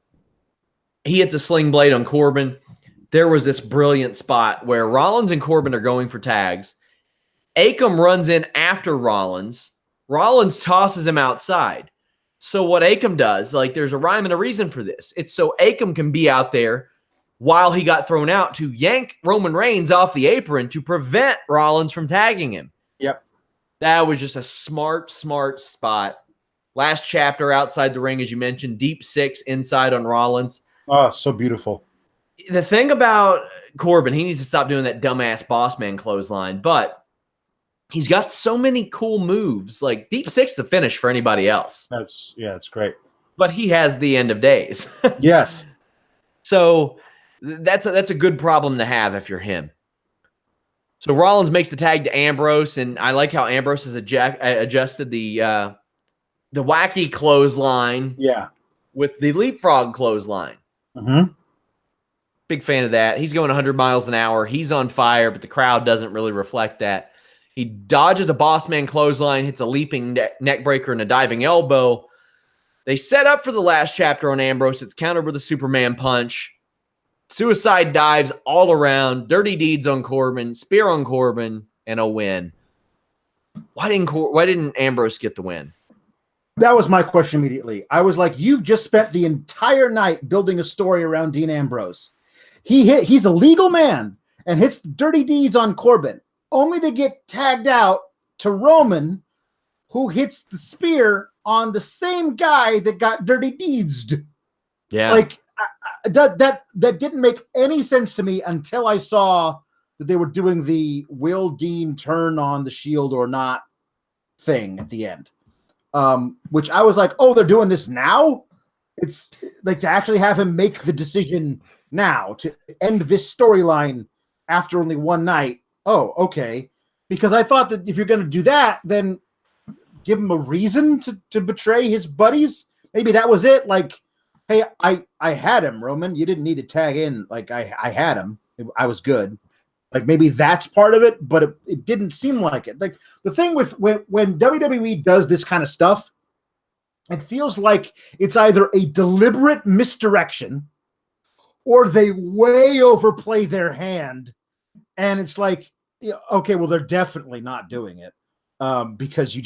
he hits a sling blade on Corbin. There was this brilliant spot where Rollins and Corbin are going for tags. Akam runs in after Rollins. Rollins tosses him outside. So what Akam does, like, there's a rhyme and a reason for this. It's so Akam can be out there while he got thrown out to yank Roman Reigns off the apron to prevent Rollins from tagging him. Yep. That was just a smart spot. Last chapter outside the ring, as you mentioned, deep six inside on Rollins. Oh, so beautiful. The thing about Corbin, he needs to stop doing that dumbass boss man clothesline, but he's got so many cool moves, like deep six to finish for anybody else. It's great. But he has the end of days. Yes. So that's a good problem to have if you're him. So Rollins makes the tag to Ambrose, and I like how Ambrose has adjusted the wacky clothesline with the leapfrog clothesline. Big fan of that. He's going 100 miles an hour. He's on fire, but the crowd doesn't really reflect that. He dodges a bossman clothesline, hits a leaping neck breaker and a diving elbow. They set up for the last chapter on Ambrose. It's countered with a Superman punch. Suicide dives all around. Dirty deeds on Corbin. Spear on Corbin. And a win. Why didn't Ambrose get the win? That was my question immediately. I was like, you've just spent the entire night building a story around Dean Ambrose. He's a legal man and hits dirty deeds on Corbin, only to get tagged out to Roman, who hits the spear on the same guy that got dirty deeds. Yeah. Like, that didn't make any sense to me until I saw that they were doing the will Dean turn on the Shield or not thing at the end. Which I was like, oh, they're doing this now? It's like to actually have him make the decision now to end this storyline after only one night. Oh, okay. Because I thought that if you're going to do that, then give him a reason to betray his buddies. Maybe that was it. Like, hey, I had him, Roman. You didn't need to tag in. Like, I had him. I was good. Like, maybe that's part of it, but it didn't seem like it. Like, the thing with when WWE does this kind of stuff, it feels like it's either a deliberate misdirection or they way overplay their hand. And it's like, okay, well, they're definitely not doing it because you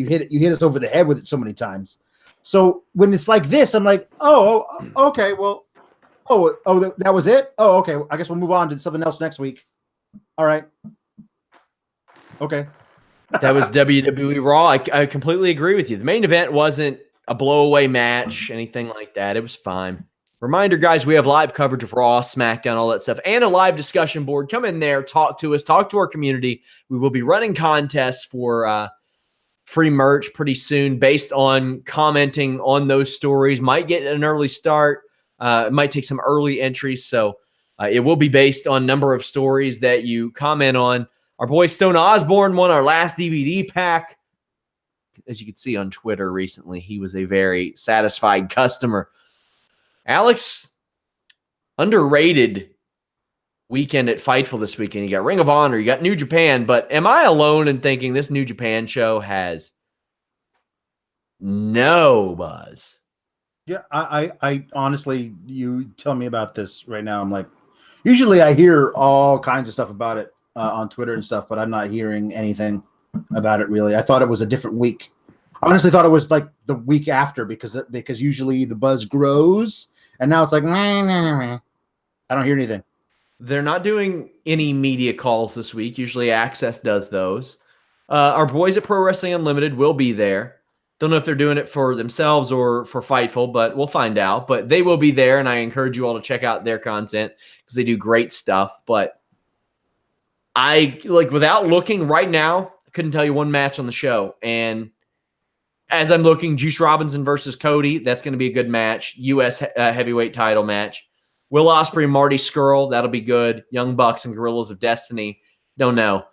hit us over the head with it so many times. So when it's like this, I'm like, oh, okay, well, that was it. Oh, okay. I guess we'll move on to something else next week. All right. Okay. That was WWE Raw. I completely agree with you. The main event wasn't a blowaway match, anything like that. It was fine. Reminder, guys, we have live coverage of Raw, SmackDown, all that stuff, and a live discussion board. Come in there, talk to us, talk to our community. We will be running contests for free merch pretty soon based on commenting on those stories. Might get an early start. It might take some early entries, so it will be based on number of stories that you comment on. Our boy Stone Osborne won our last DVD pack. As you can see on Twitter recently, he was a very satisfied customer. Alex, underrated weekend at Fightful this weekend. You got Ring of Honor, you got New Japan, but am I alone in thinking this New Japan show has no buzz? Yeah, I honestly, you tell me about this right now. I'm like, usually I hear all kinds of stuff about it on Twitter and stuff, but I'm not hearing anything about it really. I thought it was a different week. I honestly thought it was like the week after because usually the buzz grows, and now it's like, I don't hear anything. They're not doing any media calls this week. Usually Access does those. Our boys at Pro Wrestling Unlimited will be there. Don't know if they're doing it for themselves or for Fightful, but we'll find out. But they will be there, and I encourage you all to check out their content because they do great stuff. But without looking right now, I couldn't tell you one match on the show. And as I'm looking, Juice Robinson versus Cody, that's going to be a good match. U.S. heavyweight title match. Will Ospreay and Marty Scurll, that'll be good. Young Bucks and Guerrillas of Destiny, don't know.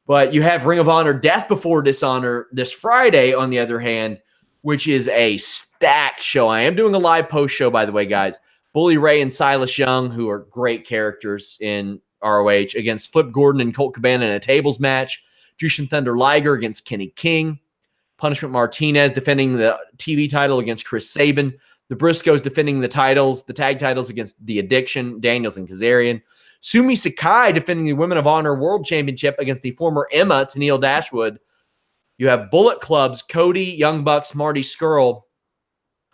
But you have Ring of Honor Death Before Dishonor this Friday, on the other hand, which is a stacked show. I am doing a live post show, by the way, guys. Bully Ray and Silas Young, who are great characters in ROH, against Flip Gordon and Colt Cabana in a tables match. Jushin Thunder Liger against Kenny King. Punishment Martinez defending the TV title against Chris Sabin. The Briscoes defending the tag titles against The Addiction, Daniels and Kazarian. Sumi Sakai defending the Women of Honor World Championship against the former Emma, Tennille Dashwood. You have Bullet Club's Cody, Young Bucks, Marty Scurll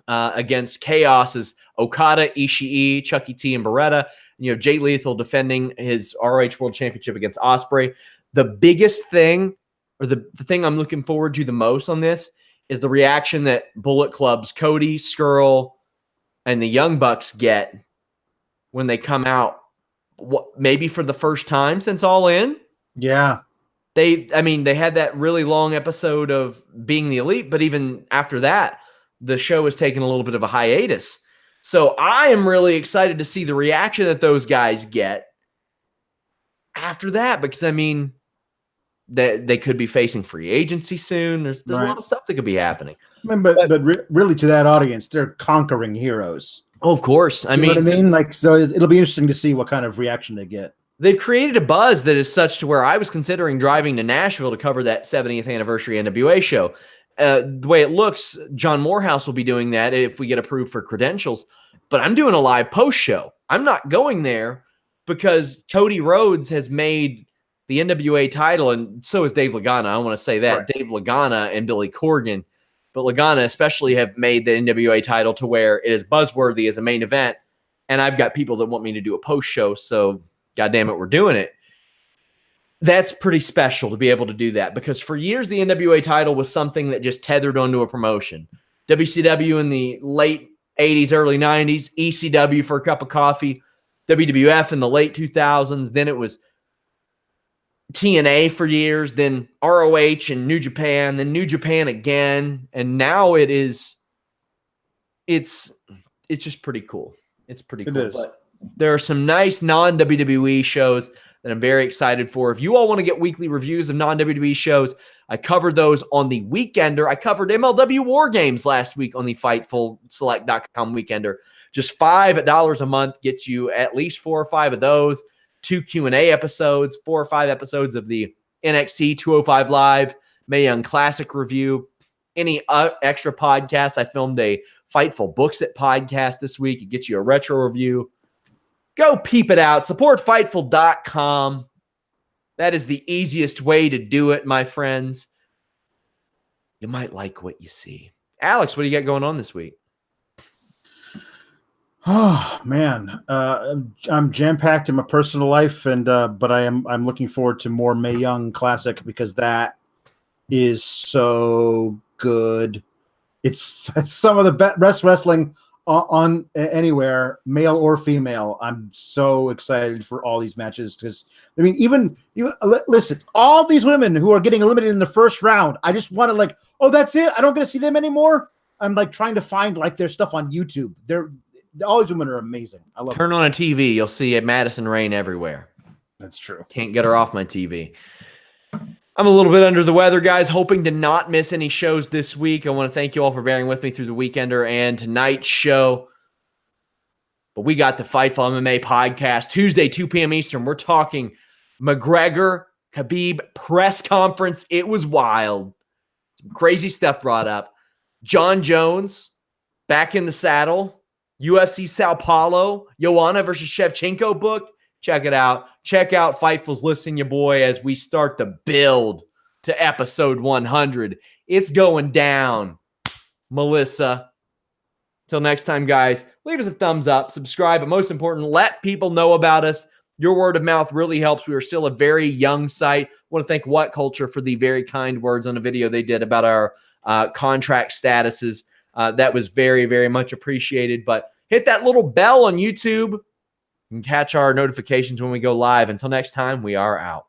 against Chaos's Okada, Ishii, Chucky T, and Beretta. And you have Jay Lethal defending his ROH World Championship against Ospreay. The biggest thing, or the thing I'm looking forward to the most on this, is the reaction that Bullet Club's Cody, Scurll, and the Young Bucks get when they come out, maybe for the first time since All In. Yeah. They had that really long episode of being the Elite, but even after that, the show has taken a little bit of a hiatus. So I am really excited to see the reaction that those guys get after that, because they could be facing free agency soon. There's right. A lot of stuff that could be happening. But really, to that audience, they're conquering heroes. Oh, of course. You know what I mean? Like, so it'll be interesting to see what kind of reaction they get. They've created a buzz that is such to where I was considering driving to Nashville to cover that 70th anniversary NWA show. The way it looks, John Morehouse will be doing that if we get approved for credentials. But I'm doing a live post show. I'm not going there because Cody Rhodes has made the NWA title, and so is Dave Lagana. I want to say that. Right. Dave Lagana and Billy Corgan. But Lagana especially have made the NWA title to where it is buzzworthy as a main event. And I've got people that want me to do a post show, so goddamn it, we're doing it. That's pretty special to be able to do that, because for years the NWA title was something that just tethered onto a promotion. WCW in the late 80s, early 90s, ECW for a cup of coffee, WWF in the late 2000s, then it was TNA for years, then ROH and New Japan, then New Japan again, and now it's just pretty cool. It's pretty cool. Is. But there are some nice non-WWE shows that I'm very excited for. If you all want to get weekly reviews of non-WWE shows, I covered those on the Weekender. I covered MLW War Games last week on the FightfulSelect.com Weekender. Just $5 a month gets you at least 4 or 5 of those. 2 Q&A episodes, 4 or 5 episodes of the NXT 205 Live, Mae Young Classic review, any extra podcasts. I filmed a Fightful Books It podcast this week. It gets you a retro review. Go peep it out. Support Fightful.com. That is the easiest way to do it, my friends. You might like what you see. Alex, what do you got going on this week? Oh man, I'm jam-packed in my personal life, and but I'm looking forward to more Mae Young Classic because that is so good. It's some of the best wrestling on anywhere, male or female. I'm so excited for all these matches because even listen, all these women who are getting eliminated in the first round, I just want to oh, that's it. I don't get to see them anymore. I'm trying to find their stuff on YouTube. All these women are amazing. I love Turn on a TV, you'll see a Madison Rain everywhere. That's true. Can't get her off my TV. I'm a little bit under the weather, guys, hoping to not miss any shows this week. I want to thank you all for bearing with me through the Weekender and tonight's show. But we got the Fightful MMA podcast, Tuesday, 2 p.m. Eastern. We're talking McGregor-Khabib press conference. It was wild. Some crazy stuff brought up. John Jones back in the saddle. UFC Sao Paulo, Joanna versus Shevchenko book. Check it out. Check out Fightful's Listing Your Boy as we start the build to episode 100. It's going down, Melissa. Till next time, guys, leave us a thumbs up, subscribe, but most important, let people know about us. Your word of mouth really helps. We are still a very young site. I want to thank What Culture for the very kind words on a video they did about our contract statuses. That was very, very much appreciated. But hit that little bell on YouTube and catch our notifications when we go live. Until next time, we are out.